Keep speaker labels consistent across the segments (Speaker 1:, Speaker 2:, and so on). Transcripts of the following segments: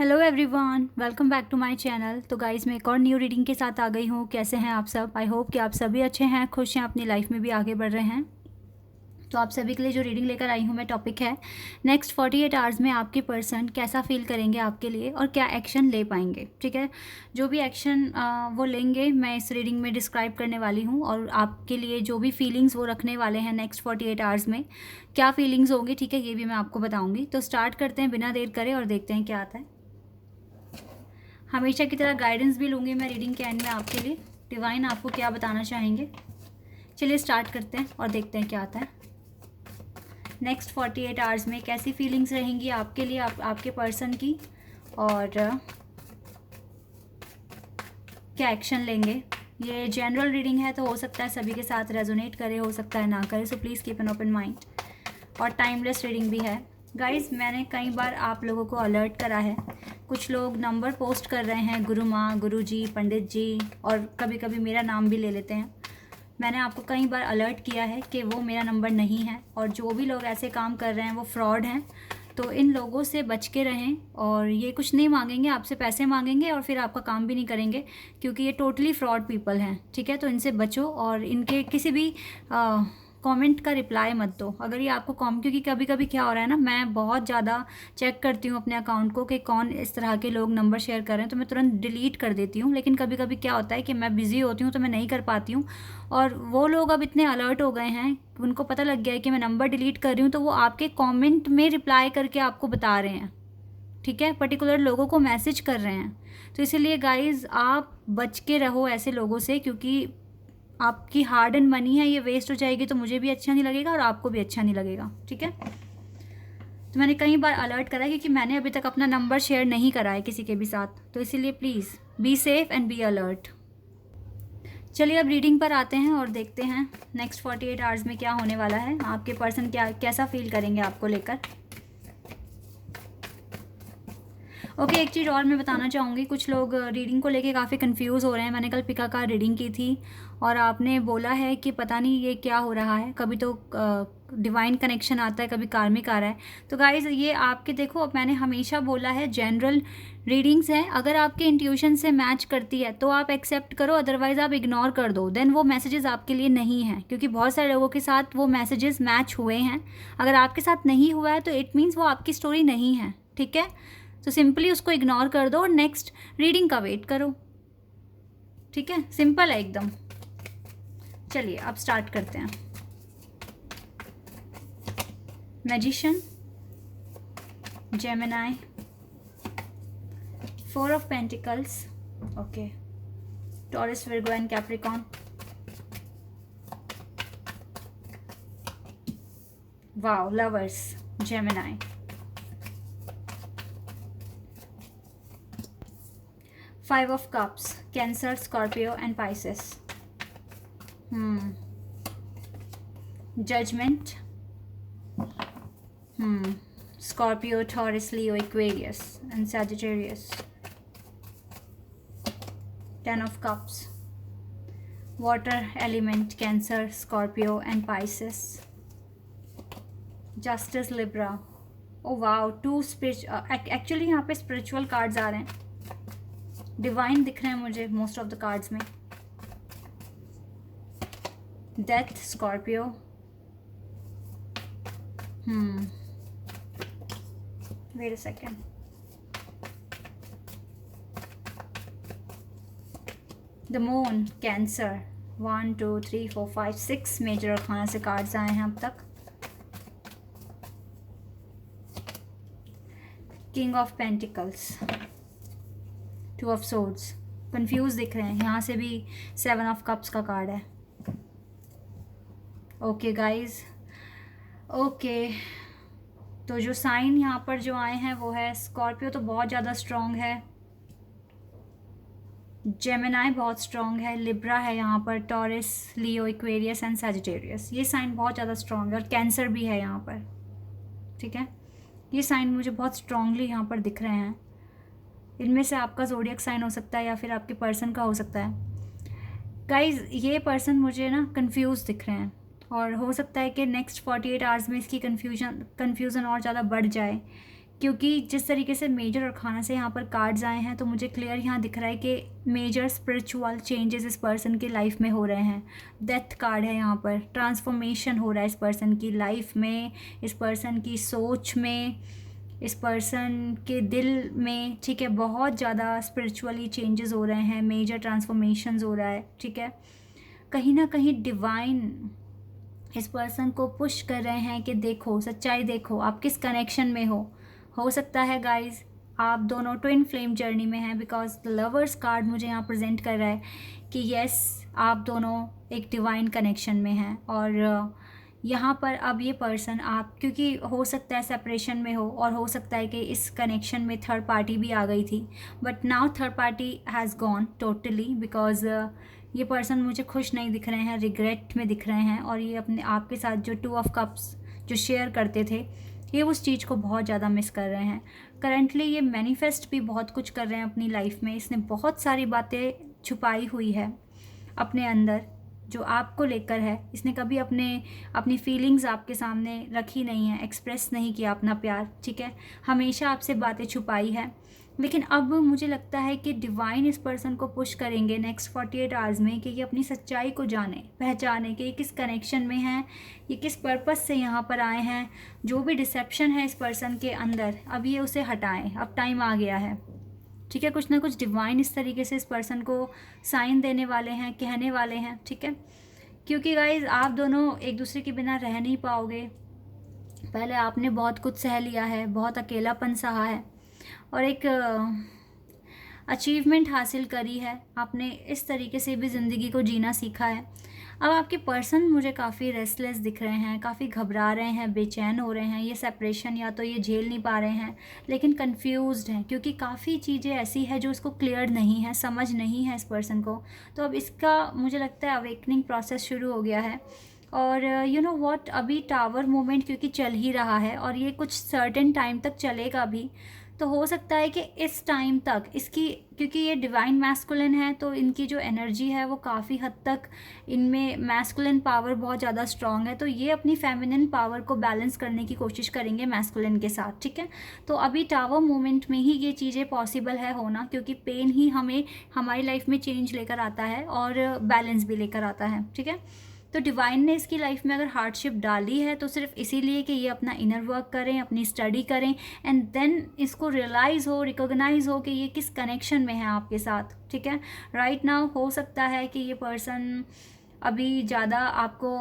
Speaker 1: Hello everyone, welcome back to my channel. तो guys मैं एक और न्यू रीडिंग के साथ आ गई हूँ। कैसे हैं आप सब? आई होप कि आप सभी अच्छे हैं, खुश हैं, अपनी लाइफ में भी आगे बढ़ रहे हैं। तो आप सभी के लिए जो रीडिंग लेकर आई हूँ मैं, टॉपिक है नेक्स्ट 48 आवर्स में आपके पर्सन कैसा फील करेंगे आपके लिए और क्या एक्शन ले पाएंगे। ठीक है, जो भी एक्शन वो लेंगे मैं इस रीडिंग में डिस्क्राइब करने वाली हूँ, और आपके लिए जो भी फीलिंग्स वो रखने वाले हैं नेक्स्ट 48 आवर्स में क्या फीलिंग्स होंगी, ठीक है, ये भी मैं आपको बताऊँगी। तो स्टार्ट करते हैं बिना देर करे और देखते हैं क्या आता है। हमेशा की तरह गाइडेंस भी लूँगी मैं रीडिंग के एंड में आपके लिए। डिवाइन आपको क्या बताना चाहेंगे, चलिए स्टार्ट करते हैं और देखते हैं क्या आता है। नेक्स्ट 48 आवर्स में कैसी फीलिंग्स रहेंगी आपके लिए, आपके पर्सन की, और क्या एक्शन लेंगे। ये जनरल रीडिंग है तो हो सकता है सभी के साथ रेजोनेट करे, हो सकता है ना करे, so please keep an open mind. और टाइमलेस रीडिंग भी है। गाइज मैंने कई बार आप लोगों को अलर्ट करा है, कुछ लोग नंबर पोस्ट कर रहे हैं, गुरु माँ, गुरु जी, पंडित जी, और कभी कभी मेरा नाम भी ले लेते हैं। मैंने आपको कई बार अलर्ट किया है कि वो मेरा नंबर नहीं है, और जो भी लोग ऐसे काम कर रहे हैं वो फ्रॉड हैं। तो इन लोगों से बच के रहें। और ये कुछ नहीं मांगेंगे आपसे, पैसे मांगेंगे और फिर आपका काम भी नहीं करेंगे, क्योंकि ये टोटली फ्रॉड पीपल हैं। ठीक है, तो इनसे बचो और इनके किसी भी कमेंट का रिप्लाई मत दो। अगर ये आपको क्योंकि कभी कभी क्या हो रहा है ना, मैं बहुत ज़्यादा चेक करती हूँ अपने अकाउंट को कि कौन इस तरह के लोग नंबर शेयर कर रहे हैं, तो मैं तुरंत डिलीट कर देती हूँ। लेकिन कभी कभी क्या होता है कि मैं बिज़ी होती हूँ तो मैं नहीं कर पाती हूँ, और वो लोग अब इतने अलर्ट हो गए हैं, उनको पता लग गया है कि मैं नंबर डिलीट कर रही हूँ, तो वो आपके कॉमेंट में रिप्लाई करके आपको बता रहे हैं। ठीक है, पर्टिकुलर लोगों को मैसेज कर रहे हैं। तो इसीलिए गाइज़ आप बच के रहो ऐसे लोगों से, क्योंकि आपकी हार्ड एंड मनी है, ये वेस्ट हो जाएगी तो मुझे भी अच्छा नहीं लगेगा और आपको भी अच्छा नहीं लगेगा। ठीक है, तो मैंने कई बार अलर्ट करा है, क्योंकि मैंने अभी तक अपना नंबर शेयर नहीं करा है किसी के भी साथ, तो इसीलिए please be safe and be alert. चलिए अब रीडिंग पर आते हैं और देखते हैं नेक्स्ट 48 आवर्स में क्या होने वाला है, आपके पर्सन कैसा फील करेंगे आपको लेकर। ओके, एक चीज़ और मैं बताना चाहूँगी, कुछ लोग रीडिंग को लेके काफ़ी कंफ्यूज हो रहे हैं। मैंने कल पिका का रीडिंग की थी और आपने बोला है कि पता नहीं ये क्या हो रहा है, कभी तो डिवाइन कनेक्शन आता है, कभी कार्मिक आ रहा है। तो गाइज ये आपके, देखो मैंने हमेशा बोला है जनरल रीडिंग्स हैं, अगर आपके इंट्यूशन से मैच करती है तो आप एक्सेप्ट करो, अदरवाइज आप इग्नोर कर दो। देन वो मैसेजेस आपके लिए नहीं हैं, क्योंकि बहुत सारे लोगों के साथ वो मैसेजेस मैच हुए हैं। अगर आपके साथ नहीं हुआ है तो इट मीन्स वो आपकी स्टोरी नहीं है। ठीक है, तो सिंपली उसको इग्नोर कर दो और नेक्स्ट रीडिंग का वेट करो। ठीक है, सिंपल है एकदम। चलिए अब स्टार्ट करते हैं। Magician, Gemini, 4 of pentacles, okay, taurus, Virgo and Capricorn, wow, lovers, Gemini, 5 of cups, Cancer, Scorpio and Pisces, Judgment, Scorpio, Taurus, Leo, Aquarius and Sagittarius, 10 of cups, water element, Cancer, Scorpio and Pisces, Justice, Libra। Oh wow, 2 actually यहाँ पे spiritual cards आ रहे हैं, divine दिख रहे हैं मुझे most of the cards में। Death, Scorpio, wait a second, the moon, Cancer. 1 2 3 4 5 6 major arcana से कार्ड्स आए हैं अब तक। King of pentacles, 2 of swords, confuse दिख रहे हैं, यहाँ से भी 7 ऑफ कप्स का कार्ड है। ओके गाइज, ओके, तो जो साइन यहाँ पर जो आए हैं वो है स्कॉर्पियो, तो बहुत ज़्यादा स्ट्रॉन्ग है, जेमिनी बहुत स्ट्रॉन्ग है, लिब्रा है यहाँ पर, taurus, Leo, Aquarius and Sagittarius, ये साइन बहुत ज़्यादा स्ट्रॉन्ग है, और कैंसर भी है यहाँ पर। ठीक है, ये साइन मुझे बहुत स्ट्रॉन्गली यहाँ पर दिख रहे हैं। इनमें से आपका ज़ोडिएक साइन हो सकता है या फिर आपके पर्सन का हो सकता है। गाइज ये पर्सन मुझे ना कंफ्यूज दिख रहे हैं, और हो सकता है कि नेक्स्ट 48 आवर्स में इसकी कन्फ्यूज़न और ज़्यादा बढ़ जाए, क्योंकि जिस तरीके से मेजर और खाना से यहाँ पर कार्ड्स आए हैं तो मुझे क्लियर यहाँ दिख रहा है कि मेजर स्पिरिचुअल चेंजेस इस पर्सन की लाइफ में हो रहे हैं। डेथ कार्ड है यहाँ पर, ट्रांसफॉर्मेशन हो रहा है इस पर्सन की लाइफ में, इस पर्सन की सोच में, इस पर्सन के दिल में, ठीक है। बहुत ज़्यादा स्पिरिचुअली चेंजेस हो रहे हैं, मेजर ट्रांसफॉर्मेशंस हो रहा है, ठीक है। कहीं ना कहीं डिवाइन इस पर्सन को पुश कर रहे हैं कि देखो सच्चाई, देखो आप किस कनेक्शन में हो सकता है गाइज आप दोनों ट्विन फ्लेम जर्नी में हैं, बिकॉज द लवर्स कार्ड मुझे यहाँ प्रेजेंट कर रहा है कि यस आप दोनों एक डिवाइन कनेक्शन में हैं। और यहाँ पर अब ये पर्सन आप, क्योंकि हो सकता है सेपरेशन में और हो सकता है कि इस कनेक्शन में थर्ड पार्टी भी आ गई थी, but now third party has gone totally, because ये पर्सन मुझे खुश नहीं दिख रहे हैं, रिग्रेट में दिख रहे हैं। और ये अपने आप के साथ जो 2 ऑफ कप्स जो शेयर करते थे, ये उस चीज़ को बहुत ज़्यादा मिस कर रहे हैं। करंटली ये मैनिफेस्ट भी बहुत कुछ कर रहे हैं अपनी लाइफ में। इसने बहुत सारी बातें छुपाई हुई है अपने अंदर जो आपको लेकर है। इसने कभी अपनी फीलिंग्स आपके सामने रखी नहीं है, एक्सप्रेस नहीं किया अपना प्यार, ठीक है। हमेशा आपसे बातें छुपाई है। लेकिन अब मुझे लगता है कि डिवाइन इस पर्सन को पुश करेंगे नेक्स्ट 48 आवर्स में कि ये अपनी सच्चाई को जाने, पहचाने कि ये किस कनेक्शन में हैं, ये किस पर्पस से यहाँ पर आए हैं। जो भी डिसेप्शन है इस पर्सन के अंदर, अब ये उसे हटाएं, अब टाइम आ गया है, ठीक है। कुछ ना कुछ डिवाइन इस तरीके से इस पर्सन को साइन देने वाले हैं, कहने वाले हैं, ठीक है। क्योंकि गाइज आप दोनों एक दूसरे के बिना रह नहीं पाओगे। पहले आपने बहुत कुछ सह लिया है, बहुत अकेलापन सहा है और एक अचीवमेंट हासिल करी है आपने। इस तरीके से भी ज़िंदगी को जीना सीखा है। अब आपके पर्सन मुझे काफ़ी रेस्टलेस दिख रहे हैं, काफ़ी घबरा रहे हैं, बेचैन हो रहे हैं। ये सेपरेशन या तो ये झेल नहीं पा रहे हैं, लेकिन कंफ्यूज्ड हैं क्योंकि काफ़ी चीज़ें ऐसी है जो इसको क्लियर नहीं है, समझ नहीं है इस पर्सन को। तो अब इसका मुझे लगता है अवेकनिंग प्रोसेस शुरू हो गया है। और यू नो व्हाट, अभी टावर मोमेंट क्योंकि चल ही रहा है और ये कुछ सर्टेन टाइम तक चलेगा भी, तो हो सकता है कि इस टाइम तक इसकी, क्योंकि ये डिवाइन मैस्कुलिन है तो इनकी जो एनर्जी है वो काफ़ी हद तक, इनमें मैस्कुलिन पावर बहुत ज़्यादा स्ट्रॉन्ग है, तो ये अपनी फेमिनिन पावर को बैलेंस करने की कोशिश करेंगे मैस्कुलिन के साथ, ठीक है। तो अभी टावर मोमेंट में ही ये चीज़ें पॉसिबल है होना, क्योंकि पेन ही हमें हमारी लाइफ में चेंज लेकर आता है और बैलेंस भी लेकर आता है, ठीक है। तो डिवाइन ने इसकी लाइफ में अगर हार्डशिप डाली है तो सिर्फ इसीलिए कि ये अपना इनर वर्क करें, अपनी स्टडी करें एंड देन इसको रियलाइज़ हो, रिकॉग्नाइज हो कि ये किस कनेक्शन में है आपके साथ, ठीक है। राइट नाउ हो सकता है कि ये पर्सन अभी ज़्यादा आपको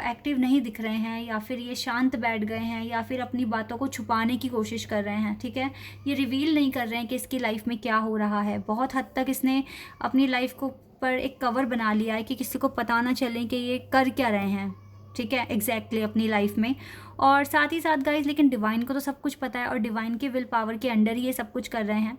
Speaker 1: एक्टिव नहीं दिख रहे हैं, या फिर ये शांत बैठ गए हैं, या फिर अपनी बातों को छुपाने की कोशिश कर रहे हैं, ठीक है। ये रिवील नहीं कर रहे हैं कि इसकी लाइफ में क्या हो रहा है। बहुत हद तक इसने अपनी लाइफ को पर एक कवर बना लिया है कि किसी को पता ना चले कि ये कर क्या रहे हैं, ठीक है, एग्जैक्टली अपनी लाइफ में। और साथ ही साथ गाइज, लेकिन डिवाइन को तो सब कुछ पता है और डिवाइन के विल पावर के अंडर ही ये सब कुछ कर रहे हैं।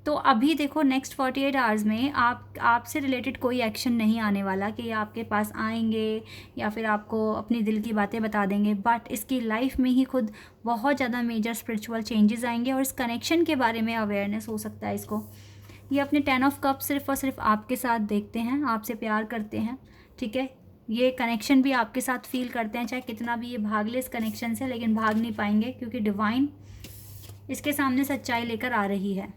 Speaker 1: तो अभी देखो नेक्स्ट 48 आवर्स में आपसे रिलेटेड कोई एक्शन नहीं आने वाला कि आपके पास आएंगे या फिर आपको अपनी दिल की बातें बता देंगे, बट इसकी लाइफ में ही खुद बहुत ज़्यादा मेजर स्पिरिचुअल चेंजेस आएंगे और इस कनेक्शन के बारे में अवेयरनेस हो सकता है इसको। ये अपने 10 ऑफ कप सिर्फ और सिर्फ आपके साथ देखते हैं, आपसे प्यार करते हैं, ठीक है। ये कनेक्शन भी आपके साथ फील करते हैं, चाहे कितना भी ये भाग ले इस कनेक्शन से, लेकिन भाग नहीं पाएंगे क्योंकि डिवाइन इसके सामने सच्चाई लेकर आ रही है।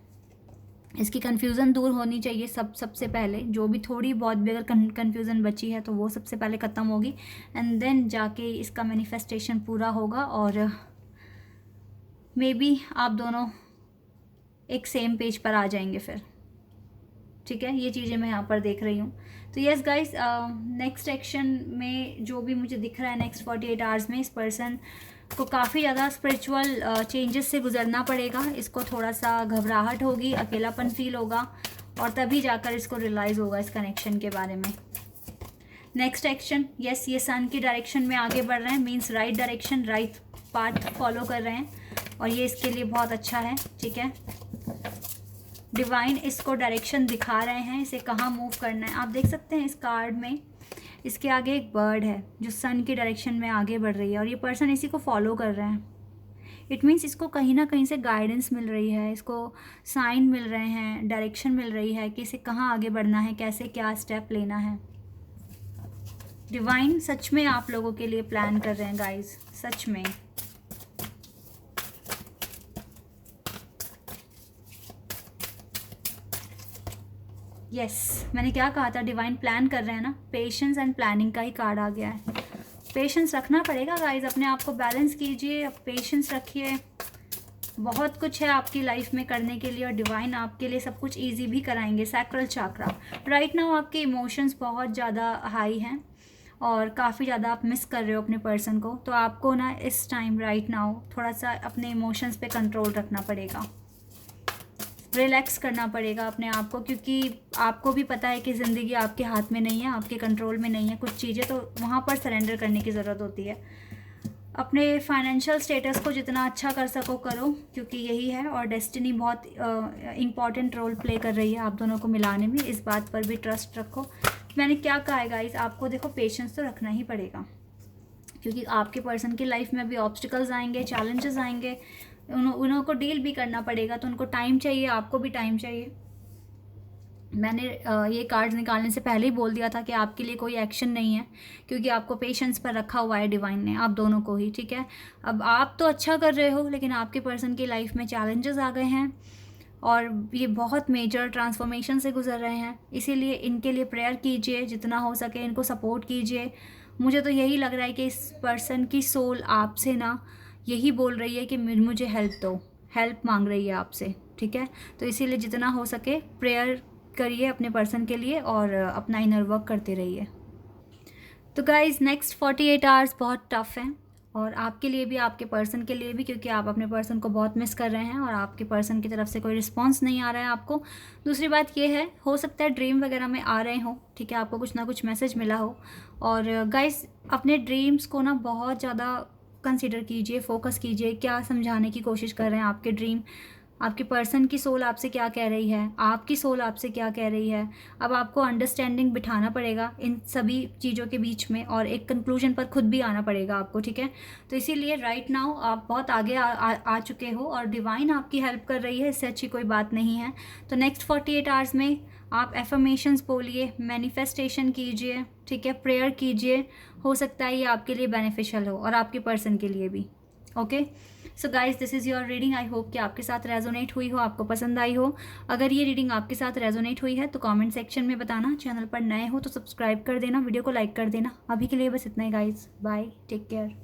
Speaker 1: इसकी कन्फ्यूज़न दूर होनी चाहिए सबसे पहले। जो भी थोड़ी बहुत भी अगर कन्फ्यूज़न बची है तो वो सबसे पहले ख़त्म होगी एंड देन जाके इसका मैनिफेस्टेशन पूरा होगा और मे बी आप दोनों एक सेम पेज पर आ जाएंगे फिर, ठीक है। ये चीज़ें मैं यहाँ पर देख रही हूँ। तो यस गाइस, नेक्स्ट एक्शन में जो भी मुझे दिख रहा है नेक्स्ट 48 आवर्स में, इस पर्सन को काफ़ी ज़्यादा स्पिरिचुअल चेंजेस से गुजरना पड़ेगा। इसको थोड़ा सा घबराहट होगी, अकेलापन फील होगा और तभी जाकर इसको रियलाइज़ होगा इस कनेक्शन के बारे में। नेक्स्ट एक्शन, यस, ये सन की डायरेक्शन में आगे बढ़ रहे हैं, means right direction, right path follow कर रहे हैं और ये इसके लिए बहुत अच्छा है, ठीक है। डिवाइन इसको डायरेक्शन दिखा रहे हैं, इसे कहाँ मूव करना है। आप देख सकते हैं इस कार्ड में इसके आगे एक बर्ड है जो सन की डायरेक्शन में आगे बढ़ रही है और ये पर्सन इसी को फॉलो कर रहे हैं। इट मीन्स इसको कहीं ना कहीं से गाइडेंस मिल रही है, इसको साइन मिल रहे हैं, डायरेक्शन मिल रही है कि इसे कहाँ आगे बढ़ना है, कैसे क्या स्टेप लेना है। डिवाइन सच में आप लोगों के लिए प्लान कर रहे हैं गाइज, सच में। यस, मैंने क्या कहा था, डिवाइन प्लान कर रहे हैं ना, पेशेंस एंड प्लानिंग का ही कार्ड आ गया है। पेशेंस रखना पड़ेगा गाइज, अपने आप को बैलेंस कीजिए, पेशेंस रखिए। बहुत कुछ है आपकी लाइफ में करने के लिए और डिवाइन आपके लिए सब कुछ इजी भी कराएंगे। सैक्रल चाक्रा, राइट नाउ आपके इमोशंस बहुत ज़्यादा हाई हैं और काफ़ी ज़्यादा आप मिस कर रहे हो अपने पर्सन को, तो आपको ना इस टाइम राइट नाउ थोड़ा सा अपने इमोशंस पे कंट्रोल रखना पड़ेगा, रिलैक्स करना पड़ेगा अपने आप को, क्योंकि आपको भी पता है कि ज़िंदगी आपके हाथ में नहीं है, आपके कंट्रोल में नहीं है कुछ चीज़ें, तो वहाँ पर सरेंडर करने की ज़रूरत होती है। अपने फाइनेंशियल स्टेटस को जितना अच्छा कर सको करो, क्योंकि यही है, और डेस्टिनी बहुत इम्पॉर्टेंट रोल प्ले कर रही है आप दोनों को मिलाने में, इस बात पर भी ट्रस्ट रखो। मैंने क्या कहा है गाइस, आपको देखो पेशेंस तो रखना ही पड़ेगा, क्योंकि आपके पर्सन की लाइफ में भी ऑब्स्टिकल्स आएंगे, चैलेंजेस आएंगे, उन्हों को डील भी करना पड़ेगा, तो उनको टाइम चाहिए, आपको भी टाइम चाहिए। मैंने ये कार्ड्स निकालने से पहले ही बोल दिया था कि आपके लिए कोई एक्शन नहीं है, क्योंकि आपको पेशेंस पर रखा हुआ है डिवाइन ने, आप दोनों को ही, ठीक है। अब आप तो अच्छा कर रहे हो, लेकिन आपके पर्सन की लाइफ में चैलेंजेस आ गए हैं और ये बहुत मेजर ट्रांसफॉर्मेशन से गुजर रहे हैं, इसीलिए इनके लिए प्रेयर कीजिए, जितना हो सके इनको सपोर्ट कीजिए। मुझे तो यही लग रहा है कि इस पर्सन की सोल आपसे ना यही बोल रही है कि मुझे हेल्प दो, हेल्प मांग रही है आपसे, ठीक है। तो इसीलिए जितना हो सके प्रेयर करिए अपने पर्सन के लिए और अपना इनर वर्क करते रहिए। तो गाइज़ नेक्स्ट 48 आवर्स बहुत टफ हैं, और आपके लिए भी, आपके पर्सन के लिए भी, क्योंकि आप अपने पर्सन को बहुत मिस कर रहे हैं और आपके पर्सन की तरफ से कोई रिस्पांस नहीं आ रहा है आपको। दूसरी बात ये है, हो सकता है ड्रीम वगैरह में आ रहे हो, ठीक है, आपको कुछ ना कुछ मैसेज मिला हो। और गाइज़ अपने ड्रीम्स को ना बहुत ज़्यादा कंसिडर कीजिए, फोकस कीजिए, क्या समझाने की कोशिश कर रहे हैं आपके ड्रीम, आपके पर्सन की सोल आपसे क्या कह रही है, आपकी सोल आपसे क्या कह रही है। अब आपको अंडरस्टैंडिंग बिठाना पड़ेगा इन सभी चीज़ों के बीच में, और एक कंक्लूजन पर खुद भी आना पड़ेगा आपको, ठीक है। तो इसीलिए राइट नाउ आप बहुत आगे आ चुके हो और डिवाइन आपकी हेल्प कर रही है, इससे अच्छी कोई बात नहीं है। तो नेक्स्ट 48 आवर्स में आप एफर्मेशंस बोलिए, मैनिफेस्टेशन कीजिए, ठीक है, प्रेयर कीजिए, हो सकता है ये आपके लिए बेनिफिशियल हो और आपके पर्सन के लिए भी। Okay, so guys this is your reading. I hope कि आपके साथ रेजोनेट हुई हो, आपको पसंद आई हो। अगर ये रीडिंग आपके साथ रेजोनेट हुई है तो कमेंट सेक्शन में बताना। चैनल पर नए हो तो सब्सक्राइब कर देना, वीडियो को लाइक कर देना। अभी के लिए बस इतना ही गाइज, बाय, टेक केयर।